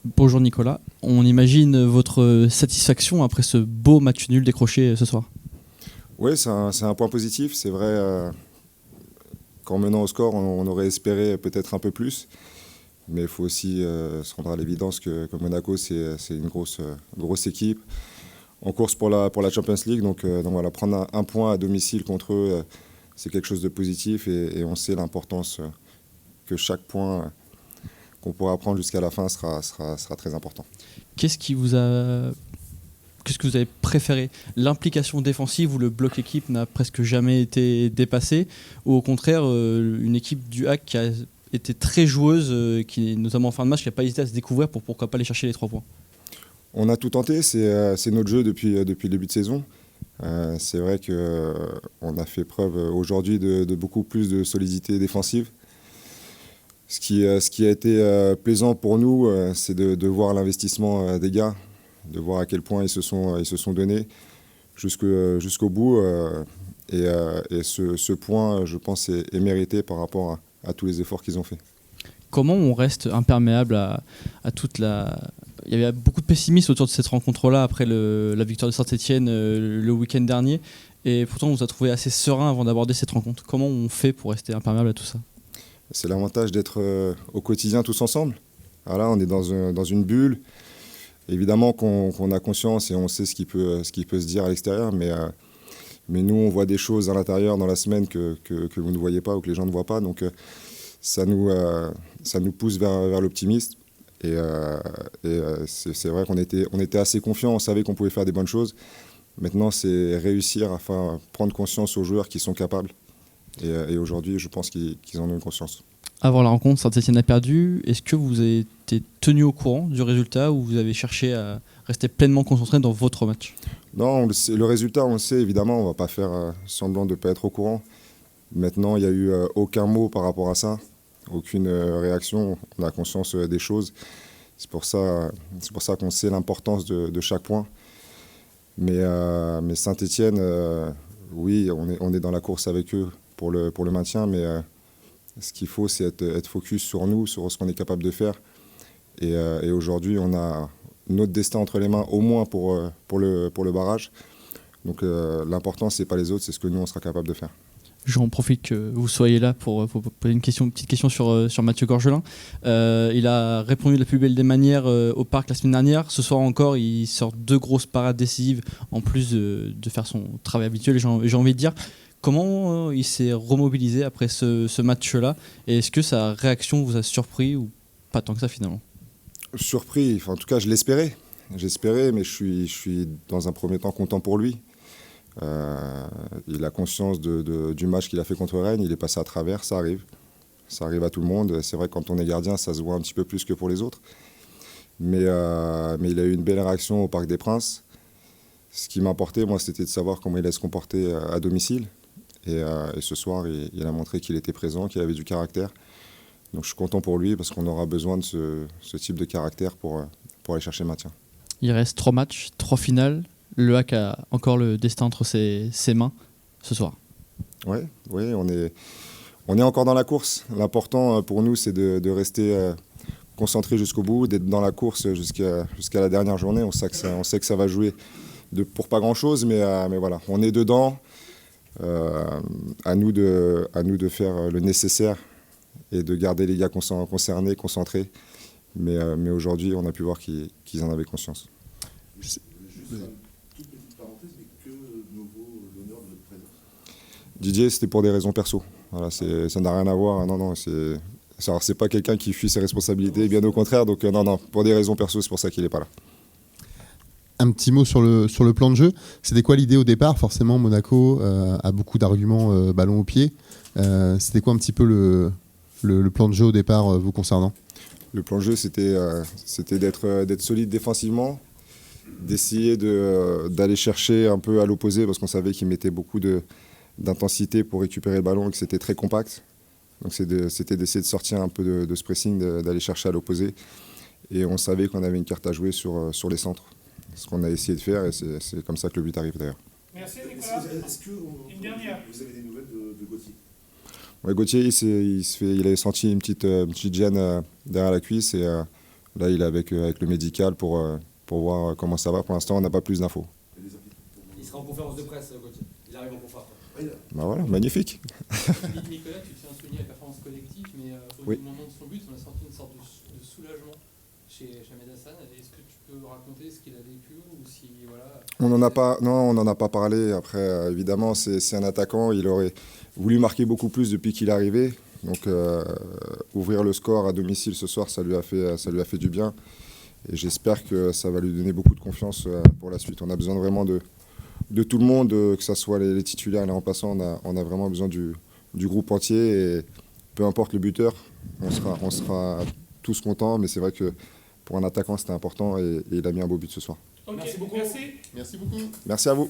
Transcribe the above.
Bonjour Nicolas, on imagine votre satisfaction après ce beau match nul décroché ce soir. Oui, c'est un point positif. C'est vrai, qu'en menant au score, on aurait espéré peut-être un peu plus. Mais il faut aussi se rendre à l'évidence que Monaco, c'est une grosse équipe en course pour la Champions League. Donc voilà, prendre un point à domicile contre eux, c'est quelque chose de positif. Et on sait l'importance que chaque point qu'on pourra prendre jusqu'à la fin sera très important. Qu'est-ce qui vous a... Qu'est-ce que vous avez préféré? L'implication défensive où le bloc équipe n'a presque jamais été dépassé, ou au contraire une équipe du HAC qui a été très joueuse, qui notamment en fin de match, qui n'a pas hésité à se découvrir pour pourquoi pas aller chercher les 3 points? On a tout tenté, c'est notre jeu depuis le début de saison. C'est vrai qu'on a fait preuve aujourd'hui de beaucoup plus de solidité défensive. Ce qui a été plaisant pour nous, c'est de voir l'investissement des gars, de voir à quel point ils se sont donnés jusqu'au bout. Et ce point, je pense, est mérité par rapport à tous les efforts qu'ils ont faits. Comment on reste imperméable à toute la... Il y avait beaucoup de pessimisme autour de cette rencontre-là après la victoire de Saint-Etienne le week-end dernier. Et pourtant, on vous a trouvé assez serein avant d'aborder cette rencontre. Comment on fait pour rester imperméable à tout ça? C'est l'avantage d'être au quotidien tous ensemble. Voilà, on est dans une bulle. Évidemment qu'on a conscience et on sait ce qui peut se dire à l'extérieur, mais nous, on voit des choses à l'intérieur dans la semaine que vous ne voyez pas ou que les gens ne voient pas. Donc ça nous pousse vers l'optimisme. C'est vrai qu'on était assez confiants, on savait qu'on pouvait faire des bonnes choses. Maintenant, c'est réussir à prendre conscience aux joueurs qui sont capables. Et aujourd'hui, je pense qu'ils en ont une conscience. Avant la rencontre, Saint-Etienne a perdu. Est-ce que vous avez été tenu au courant du résultat ou vous avez cherché à rester pleinement concentré dans votre match? Non, le résultat, on le sait, évidemment. On ne va pas faire semblant de ne pas être au courant. Maintenant, il n'y a eu aucun mot par rapport à ça, aucune réaction. On a conscience des choses. C'est pour ça qu'on sait l'importance de chaque point. Mais Saint-Etienne, oui, on est dans la course avec eux pour le maintien, mais ce qu'il faut, c'est être focus sur nous, sur ce qu'on est capable de faire. Et aujourd'hui, on a notre destin entre les mains, au moins pour le barrage. Donc l'important, ce n'est pas les autres, c'est ce que nous, on sera capable de faire. J'en profite que vous soyez là pour poser une petite question sur Mathieu Gorgelin. Il a répondu de la plus belle des manières au Parc la semaine dernière. Ce soir encore, il sort 2 grosses parades décisives, en plus de faire son travail habituel, j'ai envie de dire. Comment il s'est remobilisé après ce match-là? Et est-ce que sa réaction vous a surpris ou pas tant que ça finalement? Surpris, en tout cas, je l'espérais. J'espérais, mais je suis dans un premier temps content pour lui. Il a conscience du match qu'il a fait contre Rennes, il est passé à travers, ça arrive. Ça arrive à tout le monde. C'est vrai que quand on est gardien, ça se voit un petit peu plus que pour les autres. Mais il a eu une belle réaction au Parc des Princes. Ce qui m'importait, moi, c'était de savoir comment il allait se comporter à domicile. Et ce soir, il a montré qu'il était présent, qu'il avait du caractère. Donc je suis content pour lui parce qu'on aura besoin de ce type de caractère pour aller chercher le maintien. Il reste 3 matchs, 3 finales. Le HAC a encore le destin entre ses mains ce soir. Oui, on est encore dans la course. L'important pour nous, c'est de rester concentré jusqu'au bout, d'être dans la course jusqu'à la dernière journée. On sait que ça va jouer pour pas grand-chose, mais voilà, on est dedans. À nous de faire le nécessaire et de garder les gars concernés, concentrés. Mais aujourd'hui, on a pu voir qu'ils en avaient conscience. Juste une toute petite parenthèse, mais que nous vaut l'honneur de votre présence? Didier, c'était pour des raisons perso. Voilà, ça n'a rien à voir. Non, c'est pas quelqu'un qui fuit ses responsabilités, bien au contraire. Donc non, pour des raisons perso, c'est pour ça qu'il n'est pas là. Un petit mot sur le plan de jeu. C'était quoi l'idée au départ? Forcément, Monaco a beaucoup d'arguments ballon au pied. C'était quoi un petit peu le plan de jeu au départ vous concernant? Le plan de jeu, c'était d'être solide défensivement, d'essayer d'aller chercher un peu à l'opposé parce qu'on savait qu'il mettait beaucoup d'intensité pour récupérer le ballon et que c'était très compact. Donc c'était d'essayer de sortir un peu de ce pressing, d'aller chercher à l'opposé. Et on savait qu'on avait une carte à jouer sur les centres. Ce qu'on a essayé de faire et c'est comme ça que le but arrive d'ailleurs. Merci Nicolas. Une dernière. Vous avez des nouvelles de Gauthier? Ouais, Gauthier, il avait senti une petite gêne derrière la cuisse et Là, il est avec le médical pour voir comment ça va. Pour l'instant, on n'a pas plus d'infos. Il sera en conférence de presse, Gauthier. Il arrive en conférence. Bah voilà, magnifique. Nicolas, tu tiens à souligner la performance collective, mais au Oui. moment de son but, on a senti une sorte de soulagement chez Ahmed Hassan. Est-ce que tu peux raconter ce qu'il a vécu ou si voilà. On n'en a pas parlé. Après, évidemment, c'est un attaquant. Il aurait voulu marquer beaucoup plus depuis qu'il est arrivé. Donc, ouvrir le score à domicile ce soir, ça lui a fait du bien. Et j'espère que ça va lui donner beaucoup de confiance pour la suite. On a besoin vraiment de tout le monde, que ce soit les titulaires, les remplaçants. On a vraiment besoin du groupe entier. Et peu importe le buteur, on sera tous contents. Mais c'est vrai que pour un attaquant, c'était important et il a mis un beau but ce soir. Ok, Merci beaucoup. Merci. Merci beaucoup. Merci à vous.